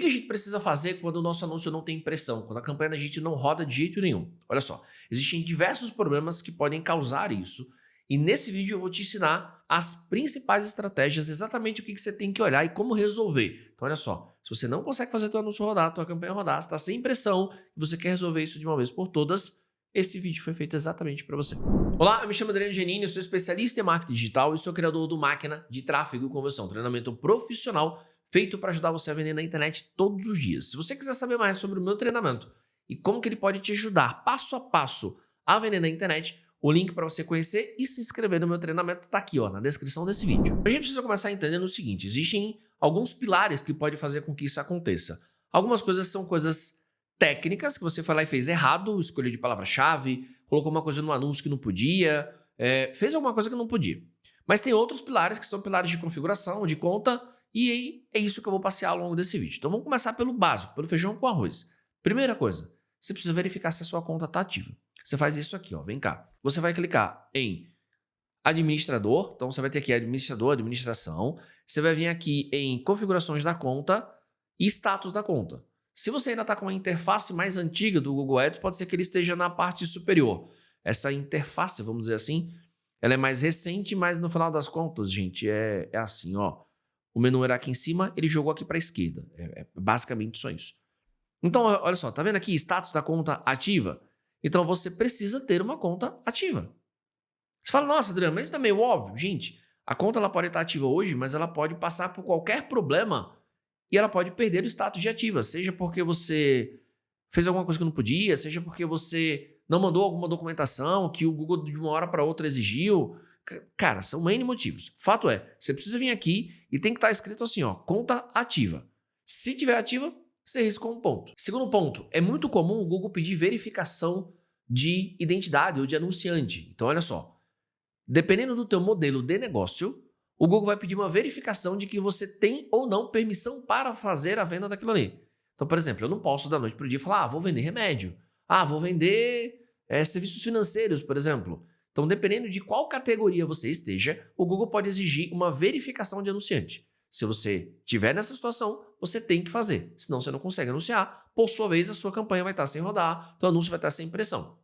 que a gente precisa fazer quando o nosso anúncio não tem impressão, quando a campanha da gente não roda de jeito nenhum? Olha só, existem diversos problemas que podem causar isso, e nesse vídeo eu vou te ensinar as principais estratégias, exatamente o que você tem que olhar e como resolver. Então olha só, se você não consegue fazer teu anúncio rodar, tua campanha rodar, você está sem impressão e você quer resolver isso de uma vez por todas, esse vídeo foi feito exatamente para você. Olá, eu me chamo Adriano Genini, eu sou especialista em marketing digital e sou criador do Máquina de Tráfego e Conversão, treinamento profissional feito para ajudar você a vender na internet todos os dias. Se você quiser saber mais sobre o meu treinamento e como que ele pode te ajudar passo a passo a vender na internet, o link para você conhecer e se inscrever no meu treinamento está aqui, ó, na descrição desse vídeo. A gente precisa começar entendendo o seguinte: existem alguns pilares que podem fazer com que isso aconteça. Algumas coisas são coisas técnicas, que você foi lá e fez errado, escolheu de palavra-chave, colocou uma coisa no anúncio que não podia, fez alguma coisa que não podia. Mas tem outros pilares que são pilares de configuração, de conta, e aí é isso que eu vou passear ao longo desse vídeo. Então vamos começar pelo básico, pelo feijão com arroz. Primeira coisa, você precisa verificar se a sua conta está ativa. Você faz isso aqui, ó, vem cá. Você vai clicar em administrador, então você vai ter aqui administrador, administração. Você vai vir aqui em configurações da conta e status da conta. Se você ainda está com a interface mais antiga do Google Ads, pode ser que ele esteja na parte superior. Essa interface, vamos dizer assim, ela é mais recente, mas no final das contas, gente, é assim, ó. O menu era aqui em cima, ele jogou aqui para a esquerda. É basicamente só isso. Então, olha só, tá vendo aqui status da conta ativa? Então você precisa ter uma conta ativa. Você fala, nossa, Adriano, mas isso tá meio óbvio. Gente, a conta ela pode estar ativa hoje, mas ela pode passar por qualquer problema e ela pode perder o status de ativa, seja porque você fez alguma coisa que não podia, seja porque você não mandou alguma documentação que o Google de uma hora para outra exigiu. Cara, são N motivos. Fato é, você precisa vir aqui e tem que estar escrito assim, ó, conta ativa. Se tiver ativa, você riscou um ponto. Segundo ponto, é muito comum o Google pedir verificação de identidade ou de anunciante. Então, olha só, dependendo do teu modelo de negócio, o Google vai pedir uma verificação de que você tem ou não permissão para fazer a venda daquilo ali. Então, por exemplo, eu não posso da noite para o dia falar, vou vender remédio, vou vender serviços financeiros, por exemplo. Então, dependendo de qual categoria você esteja, o Google pode exigir uma verificação de anunciante. Se você estiver nessa situação, você tem que fazer, senão você não consegue anunciar. Por sua vez, a sua campanha vai estar sem rodar, seu anúncio vai estar sem impressão.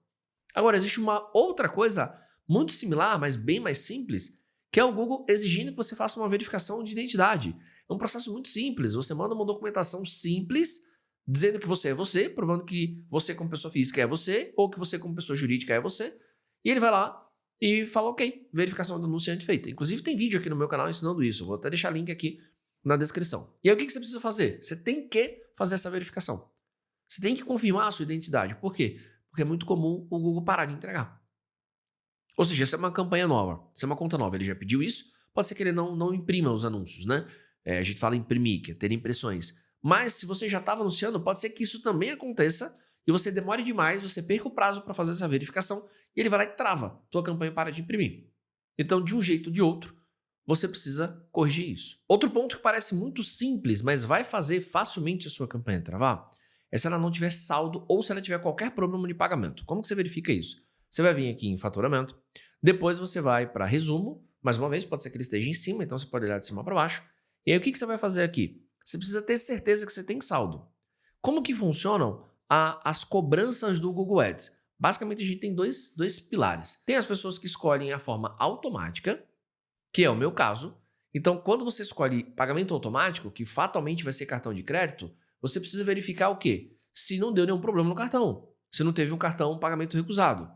Agora, existe uma outra coisa muito similar, mas bem mais simples, que é o Google exigindo que você faça uma verificação de identidade. É um processo muito simples, você manda uma documentação simples, dizendo que você é você, provando que você como pessoa física é você, ou que você como pessoa jurídica é você, e ele vai lá e fala, ok, verificação do anunciante feita. Inclusive tem vídeo aqui no meu canal ensinando isso, eu vou até deixar link aqui na descrição. E aí o que você precisa fazer? Você tem que fazer essa verificação. Você tem que confirmar a sua identidade. Por quê? Porque é muito comum o Google parar de entregar. Ou seja, se é uma campanha nova, se é uma conta nova, ele já pediu isso, pode ser que ele não imprima os anúncios, né? A gente fala imprimir, que é ter impressões. Mas se você já estava anunciando, pode ser que isso também aconteça e você demore demais, você perca o prazo para fazer essa verificação e ele vai lá e trava, tua campanha para de imprimir. Então, de um jeito ou de outro, você precisa corrigir isso. Outro ponto que parece muito simples, mas vai fazer facilmente a sua campanha travar, é se ela não tiver saldo ou se ela tiver qualquer problema de pagamento. Como que você verifica isso? Você vai vir aqui em faturamento, depois você vai para resumo, mais uma vez, pode ser que ele esteja em cima, então você pode olhar de cima para baixo. E aí o que você vai fazer aqui? Você precisa ter certeza que você tem saldo. Como que funcionam as cobranças do Google Ads? Basicamente a gente tem dois pilares. Tem as pessoas que escolhem a forma automática, que é o meu caso. Então quando você escolhe pagamento automático, que fatalmente vai ser cartão de crédito, você precisa verificar o quê? Se não deu nenhum problema no cartão, se não teve um cartão pagamento recusado.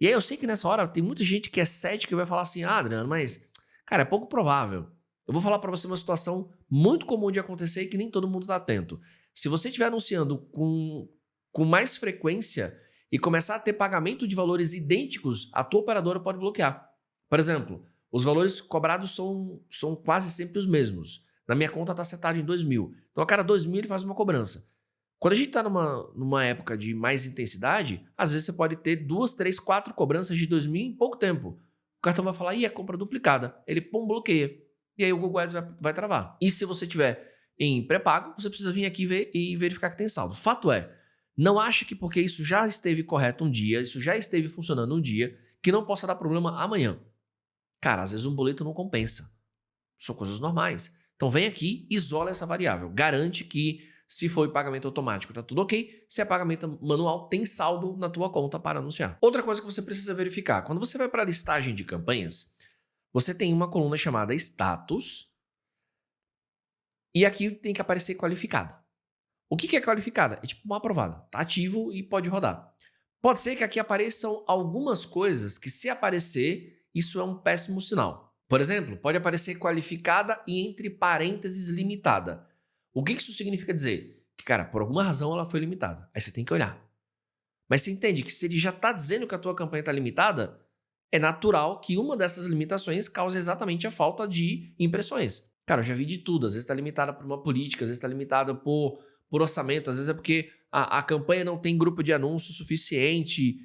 E aí eu sei que nessa hora tem muita gente que é cética e vai falar assim, Adriano, mas, cara, é pouco provável. Eu vou falar para você uma situação muito comum de acontecer e que nem todo mundo está atento. Se você estiver anunciando com mais frequência e começar a ter pagamento de valores idênticos, a tua operadora pode bloquear. Por exemplo, os valores cobrados são quase sempre os mesmos. Na minha conta está setado em 2.000. Então a cada 2.000 ele faz uma cobrança. Quando a gente está numa época de mais intensidade, às vezes você pode ter 2, 3, 4 cobranças de 2.000 em pouco tempo. O cartão vai falar, é compra duplicada. Ele, bloqueia. E aí o Google Ads vai travar. E se você tiver em pré-pago, você precisa vir aqui ver e verificar que tem saldo. Fato é, não ache que porque isso já esteve correto um dia, isso já esteve funcionando um dia, que não possa dar problema amanhã. Cara, às vezes um boleto não compensa. São coisas normais. Então vem aqui, isola essa variável. Garante que Se foi pagamento automático, tá tudo ok. Se é pagamento manual, tem saldo na tua conta para anunciar. Outra coisa que você precisa verificar, quando você vai para a listagem de campanhas, você tem uma coluna chamada status e aqui tem que aparecer qualificada. O que é qualificada? É tipo uma aprovada, tá ativo e pode rodar. Pode ser que aqui apareçam algumas coisas que, se aparecer, isso é um péssimo sinal. Por exemplo, pode aparecer qualificada e entre parênteses limitada. O que isso significa dizer? Que, cara, por alguma razão ela foi limitada. Aí você tem que olhar. Mas você entende que se ele já está dizendo que a tua campanha está limitada, é natural que uma dessas limitações cause exatamente a falta de impressões. Cara, eu já vi de tudo. Às vezes está limitada por uma política, às vezes está limitada por orçamento, às vezes é porque a campanha não tem grupo de anúncio suficiente,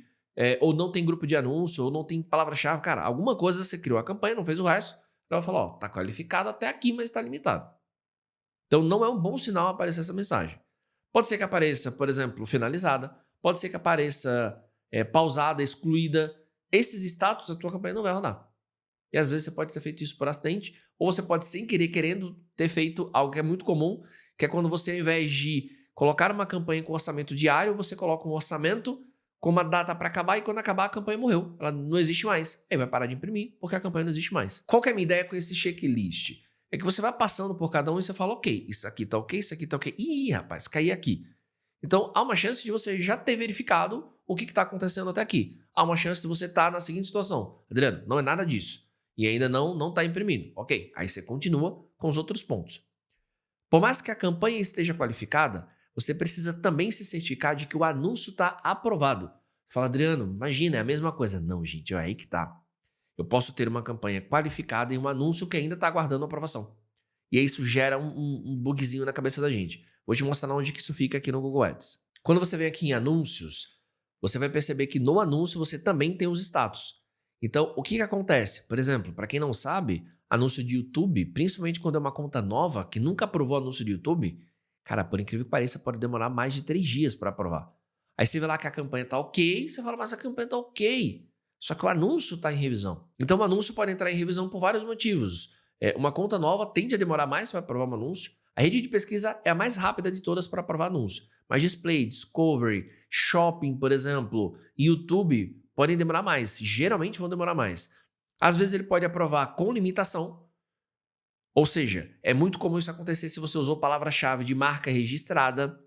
ou não tem grupo de anúncio, ou não tem palavra-chave. Cara, alguma coisa você criou a campanha, não fez o resto, ela vai falar, ó, tá qualificado até aqui, mas está limitado. Então não é um bom sinal aparecer essa mensagem. Pode ser que apareça, por exemplo, finalizada, pode ser que apareça pausada, excluída. Esses status a tua campanha não vai rodar. E às vezes você pode ter feito isso por acidente, ou você pode, sem querer, querendo ter feito algo que é muito comum, que é quando você, ao invés de colocar uma campanha com orçamento diário, você coloca um orçamento com uma data para acabar, e quando acabar a campanha morreu. Ela não existe mais. Aí vai parar de imprimir, porque a campanha não existe mais. Qual que é a minha ideia com esse checklist? É que você vai passando por cada um e você fala, ok, isso aqui tá ok, isso aqui tá ok. Ih, rapaz, caí aqui. Então, há uma chance de você já ter verificado o que está acontecendo até aqui. Há uma chance de você estar na seguinte situação. Adriano, não é nada disso. E ainda não está imprimindo. Ok, aí você continua com os outros pontos. Por mais que a campanha esteja qualificada, você precisa também se certificar de que o anúncio está aprovado. Fala, Adriano, imagina, é a mesma coisa. Não, gente, é aí que tá. Eu posso ter uma campanha qualificada e um anúncio que ainda está aguardando aprovação. E aí isso gera um bugzinho na cabeça da gente. Vou te mostrar onde que isso fica aqui no Google Ads. Quando você vem aqui em anúncios, você vai perceber que no anúncio você também tem os status. Então, o que acontece? Por exemplo, para quem não sabe, anúncio de YouTube, principalmente quando é uma conta nova, que nunca aprovou anúncio de YouTube, cara, por incrível que pareça, pode demorar mais de 3 dias para aprovar. Aí você vê lá que a campanha tá ok, você fala, mas a campanha tá ok. Só que o anúncio está em revisão. Então, o anúncio pode entrar em revisão por vários motivos. Uma conta nova tende a demorar mais para aprovar um anúncio. A rede de pesquisa é a mais rápida de todas para aprovar anúncio. Mas display, discovery, shopping, por exemplo, YouTube podem demorar mais. Geralmente vão demorar mais. Às vezes ele pode aprovar com limitação. Ou seja, é muito comum isso acontecer se você usou palavra-chave de marca registrada,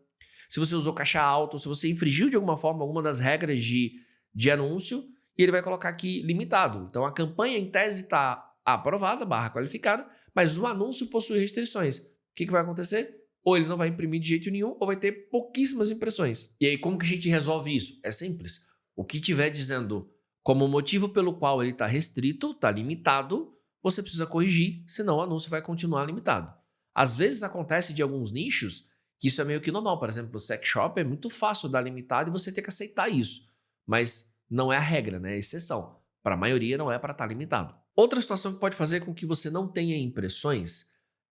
se você usou caixa alta, se você infringiu de alguma forma alguma das regras de anúncio, e ele vai colocar aqui limitado. Então a campanha em tese está aprovada, /qualificada, mas o anúncio possui restrições. O que vai acontecer? Ou ele não vai imprimir de jeito nenhum, ou vai ter pouquíssimas impressões. E aí, como que a gente resolve isso? É simples. O que tiver dizendo como motivo pelo qual ele está restrito, está limitado, você precisa corrigir, senão o anúncio vai continuar limitado. Às vezes acontece de alguns nichos que isso é meio que normal. Por exemplo, o sex shop é muito fácil dar limitado e você ter que aceitar isso. Mas não é a regra, né? É a exceção. Para a maioria não é para estar limitado. Outra situação que pode fazer com que você não tenha impressões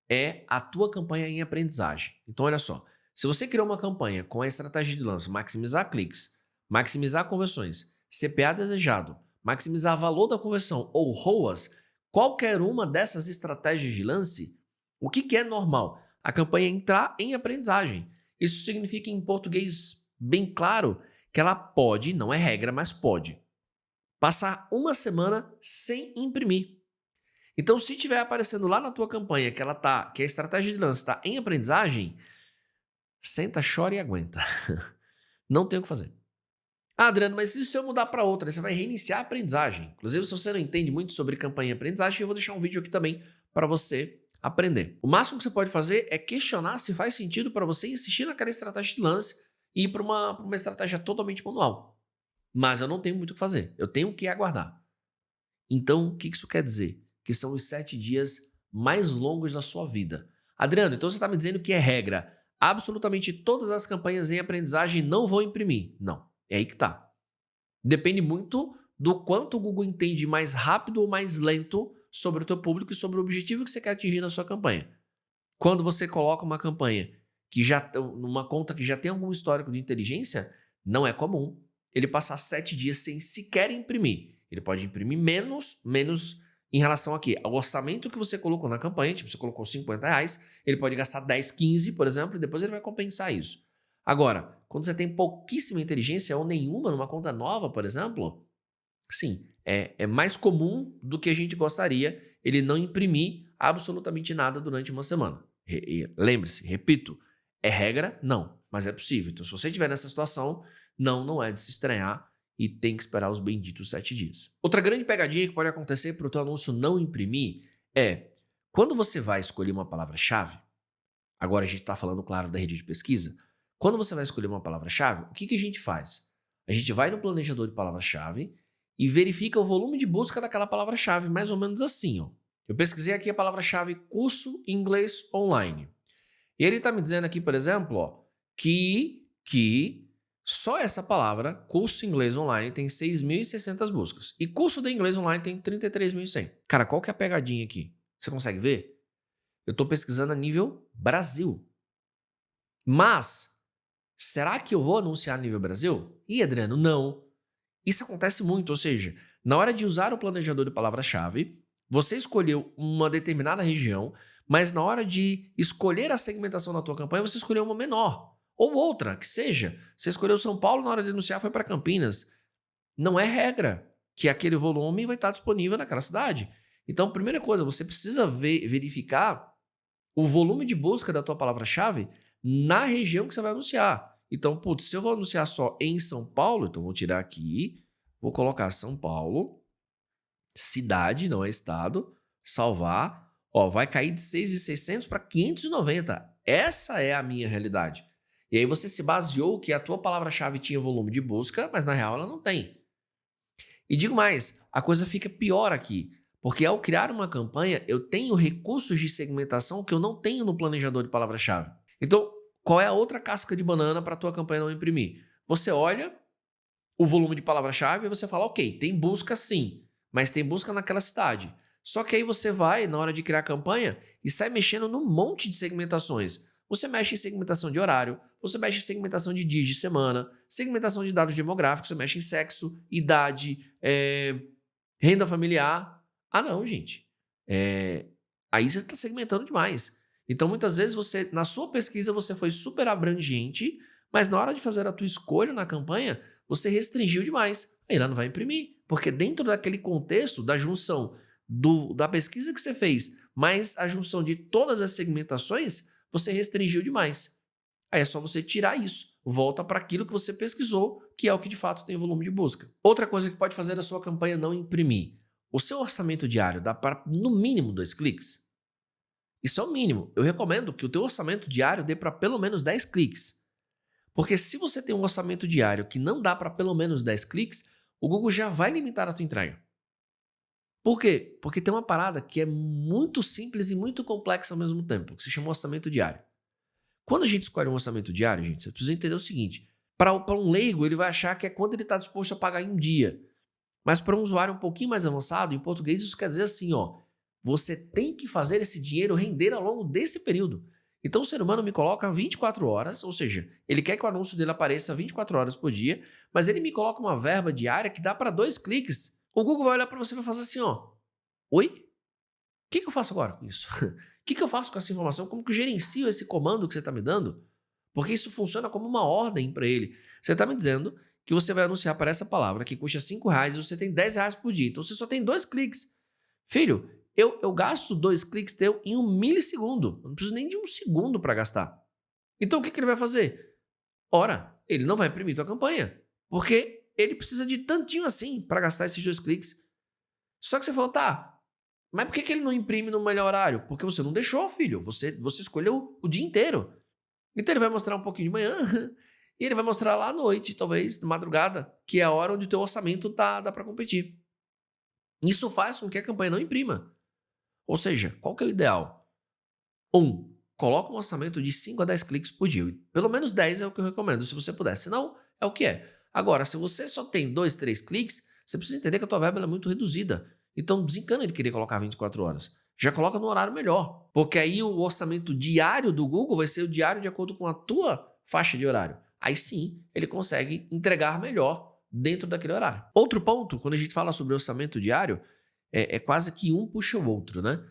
é a tua campanha em aprendizagem. Então, olha só. Se você criou uma campanha com a estratégia de lance maximizar cliques, maximizar conversões, CPA desejado, maximizar valor da conversão ou ROAS, qualquer uma dessas estratégias de lance, o que é normal? A campanha entrar em aprendizagem. Isso significa, em português bem claro, que ela pode, não é regra, mas pode, passar uma semana sem imprimir. Então, se estiver aparecendo lá na tua campanha que a estratégia de lance está em aprendizagem, senta, chora e aguenta. Não tem o que fazer. Ah, Adriano, mas e se eu mudar para outra? Você vai reiniciar a aprendizagem. Inclusive, se você não entende muito sobre campanha e aprendizagem, eu vou deixar um vídeo aqui também para você aprender. O máximo que você pode fazer é questionar se faz sentido para você insistir naquela estratégia de lance e ir para uma estratégia totalmente manual. Mas eu não tenho muito o que fazer. Eu tenho que aguardar. Então, o que isso quer dizer? Que são os 7 dias mais longos da sua vida. Adriano, então você está me dizendo que é regra. Absolutamente todas as campanhas em aprendizagem não vão imprimir. Não. É aí que tá. Depende muito do quanto o Google entende mais rápido ou mais lento sobre o teu público e sobre o objetivo que você quer atingir na sua campanha. Quando você coloca uma campanha numa conta que já tem algum histórico de inteligência, não é comum ele passar 7 dias sem sequer imprimir. Ele pode imprimir menos em relação a quê? Ao orçamento que você colocou na campanha, tipo, você colocou R$ 50, ele pode gastar 10, 15, por exemplo, e depois ele vai compensar isso. Agora, quando você tem pouquíssima inteligência ou nenhuma numa conta nova, por exemplo, sim, é mais comum do que a gente gostaria ele não imprimir absolutamente nada durante uma semana. Lembre-se, repito, é regra? Não, mas é possível. Então, se você estiver nessa situação, não é de se estranhar e tem que esperar os benditos 7 dias. Outra grande pegadinha que pode acontecer para o teu anúncio não imprimir é quando você vai escolher uma palavra-chave, agora a gente está falando, claro, da rede de pesquisa, quando você vai escolher uma palavra-chave, o que a gente faz? A gente vai no planejador de palavra-chave e verifica o volume de busca daquela palavra-chave, mais ou menos assim, ó. Eu pesquisei aqui a palavra-chave curso inglês online. E ele está me dizendo aqui, por exemplo, ó, que só essa palavra, curso inglês online, tem 6.600 buscas. E curso de inglês online tem 33.100. Cara, qual que é a pegadinha aqui? Você consegue ver? Eu estou pesquisando a nível Brasil. Mas, será que eu vou anunciar a nível Brasil? Ih, Adriano, não. Isso acontece muito, ou seja, na hora de usar o planejador de palavra-chave, você escolheu uma determinada região, mas na hora de escolher a segmentação da tua campanha, você escolheu uma menor. Ou outra, que seja. Você escolheu São Paulo, na hora de anunciar foi para Campinas. Não é regra que aquele volume vai estar disponível naquela cidade. Então, primeira coisa, você precisa verificar o volume de busca da tua palavra-chave na região que você vai anunciar. Então, putz, se eu vou anunciar só em São Paulo, então vou tirar aqui, vou colocar São Paulo, cidade, não é estado, salvar, ó, vai cair de 6.600 para 590. Essa é a minha realidade. E aí você se baseou que a tua palavra-chave tinha volume de busca, mas na real ela não tem. E digo mais, a coisa fica pior aqui, porque ao criar uma campanha, eu tenho recursos de segmentação que eu não tenho no planejador de palavra-chave. Então, qual é a outra casca de banana para a tua campanha não imprimir? Você olha o volume de palavra-chave e você fala, ok, tem busca sim, mas tem busca naquela cidade. Só que aí você vai, na hora de criar a campanha, e sai mexendo num monte de segmentações. Você mexe em segmentação de horário, você mexe em segmentação de dias de semana, segmentação de dados demográficos, você mexe em sexo, idade, renda familiar. Ah não, gente. Aí você está segmentando demais. Então, muitas vezes, você, na sua pesquisa, você foi super abrangente, mas na hora de fazer a tua escolha na campanha, você restringiu demais. Aí ela não vai imprimir. Porque dentro daquele contexto da junção da pesquisa que você fez, mais a junção de todas as segmentações, você restringiu demais. Aí é só você tirar isso. Volta para aquilo que você pesquisou, que é o que de fato tem volume de busca. Outra coisa que pode fazer a sua campanha não imprimir. O seu orçamento diário dá para, no mínimo, 2 cliques? Isso é o mínimo. Eu recomendo que o teu orçamento diário dê para pelo menos 10 cliques. Porque se você tem um orçamento diário que não dá para pelo menos 10 cliques, o Google já vai limitar a tua entrega. Por quê? Porque tem uma parada que é muito simples e muito complexa ao mesmo tempo, que se chama orçamento diário. Quando a gente escolhe um orçamento diário, gente, você precisa entender o seguinte. Para um leigo, ele vai achar que é quando ele está disposto a pagar em um dia. Mas para um usuário um pouquinho mais avançado, em português, isso quer dizer assim, ó, você tem que fazer esse dinheiro render ao longo desse período. Então o ser humano me coloca 24 horas, ou seja, ele quer que o anúncio dele apareça 24 horas por dia, mas ele me coloca uma verba diária que dá para 2 cliques. O Google vai olhar para você e vai fazer assim, ó, oi? O que eu faço agora com isso? O que eu faço com essa informação? Como que eu gerencio esse comando que você está me dando? Porque isso funciona como uma ordem para ele. Você está me dizendo que você vai anunciar para essa palavra que custa R$5 e você tem R$10 por dia. Então você só tem 2 cliques. Filho, eu gasto 2 cliques teu em 1 milissegundo. Eu não preciso nem de 1 segundo para gastar. Então o que ele vai fazer? Ora, ele não vai imprimir tua campanha. Porque ele precisa de tantinho assim para gastar esses 2 cliques. Só que você falou, tá, mas por que ele não imprime no melhor horário? Porque você não deixou, filho. Você escolheu o dia inteiro. Então ele vai mostrar um pouquinho de manhã e ele vai mostrar lá à noite, talvez, de madrugada, que é a hora onde o teu orçamento dá para competir. Isso faz com que a campanha não imprima. Ou seja, qual que é o ideal? 1. Coloca um orçamento de 5 a 10 cliques por dia. Pelo menos 10 é o que eu recomendo, se você puder. Se não, é o que é. Agora, se você só tem 2, 3 cliques, você precisa entender que a tua verba é muito reduzida. Então, desencana de querer colocar 24 horas. Já coloca no horário melhor. Porque aí o orçamento diário do Google vai ser o diário de acordo com a tua faixa de horário. Aí sim, ele consegue entregar melhor dentro daquele horário. Outro ponto, quando a gente fala sobre orçamento diário, é quase que um puxa o outro, né?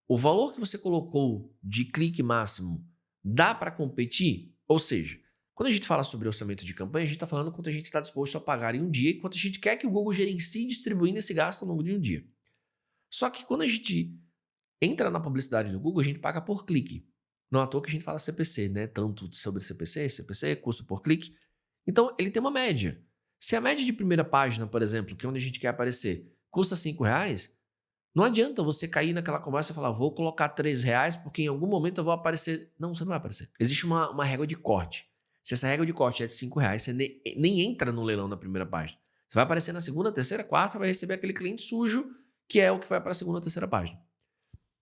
O valor que você colocou de clique máximo dá para competir? Ou seja, quando a gente fala sobre orçamento de campanha, a gente está falando quanto a gente está disposto a pagar em um dia e quanto a gente quer que o Google gerencie distribuindo esse gasto ao longo de um dia. Só que quando a gente entra na publicidade do Google, a gente paga por clique. Não é à toa que a gente fala CPC, né? Tanto sobre CPC, custo por clique. Então, ele tem uma média. Se a média de primeira página, por exemplo, que é onde a gente quer aparecer, custa R$5, não adianta você cair naquela conversa e falar, vou colocar R$3 porque em algum momento eu vou aparecer. Não, você não vai aparecer. Existe uma régua de corte. Se essa régua de corte é de R$5, você nem entra no leilão da primeira página. Você vai aparecer na segunda, terceira, quarta, vai receber aquele cliente sujo, que é o que vai para a segunda, terceira página.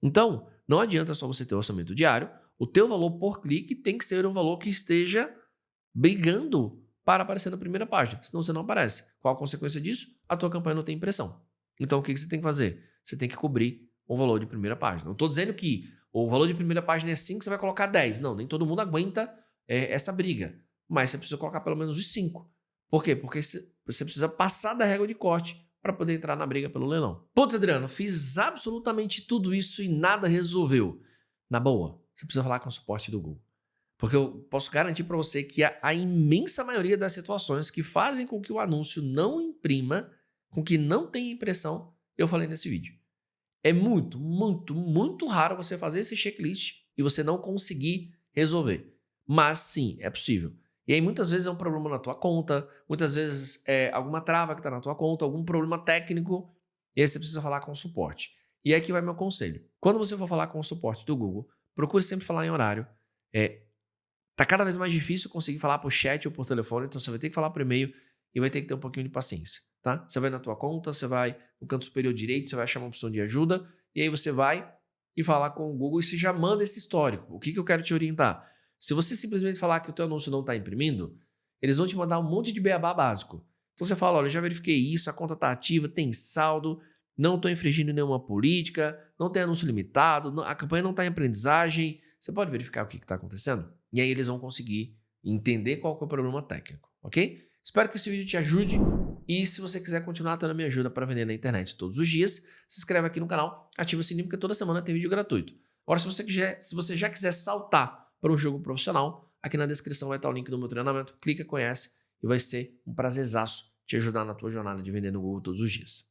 Então, não adianta só você ter orçamento diário, o teu valor por clique tem que ser um valor que esteja brigando para aparecer na primeira página, senão você não aparece. Qual a consequência disso? A tua campanha não tem impressão. Então, o que você tem que fazer? Você tem que cobrir o valor de primeira página. Não estou dizendo que o valor de primeira página é 5, você vai colocar 10. Não, nem todo mundo aguenta essa briga. Mas você precisa colocar pelo menos os 5. Por quê? Porque você precisa passar da régua de corte para poder entrar na briga pelo leilão. Putz, Adriano, fiz absolutamente tudo isso e nada resolveu. Na boa, você precisa falar com o suporte do Google. Porque eu posso garantir para você que a imensa maioria das situações que fazem com que o anúncio não imprima, com que não tenha impressão, eu falei nesse vídeo. É muito, muito, muito raro você fazer esse checklist e você não conseguir resolver. Mas sim, é possível. E aí muitas vezes é um problema na tua conta, muitas vezes é alguma trava que está na tua conta, algum problema técnico, e aí você precisa falar com o suporte. E aqui vai meu conselho. Quando você for falar com o suporte do Google, procure sempre falar em horário. Tá cada vez mais difícil conseguir falar por chat ou por telefone, então você vai ter que falar por e-mail e vai ter que ter um pouquinho de paciência, tá? Você vai na tua conta, você vai no canto superior direito, você vai achar uma opção de ajuda e aí você vai e falar com o Google e você já manda esse histórico. O que eu quero te orientar? Se você simplesmente falar que o teu anúncio não está imprimindo, eles vão te mandar um monte de beabá básico. Então você fala, olha, eu já verifiquei isso, a conta está ativa, tem saldo, não estou infringindo nenhuma política, não tem anúncio limitado, a campanha não está em aprendizagem. Você pode verificar o que está acontecendo? E aí eles vão conseguir entender qual que é o problema técnico, ok? Espero que esse vídeo te ajude e se você quiser continuar tendo a minha ajuda para vender na internet todos os dias, se inscreve aqui no canal, ativa o sininho porque toda semana tem vídeo gratuito. Agora, se você já quiser saltar para um jogo profissional, aqui na descrição vai estar o link do meu treinamento, clica, conhece e vai ser um prazerzaço te ajudar na tua jornada de vender no Google todos os dias.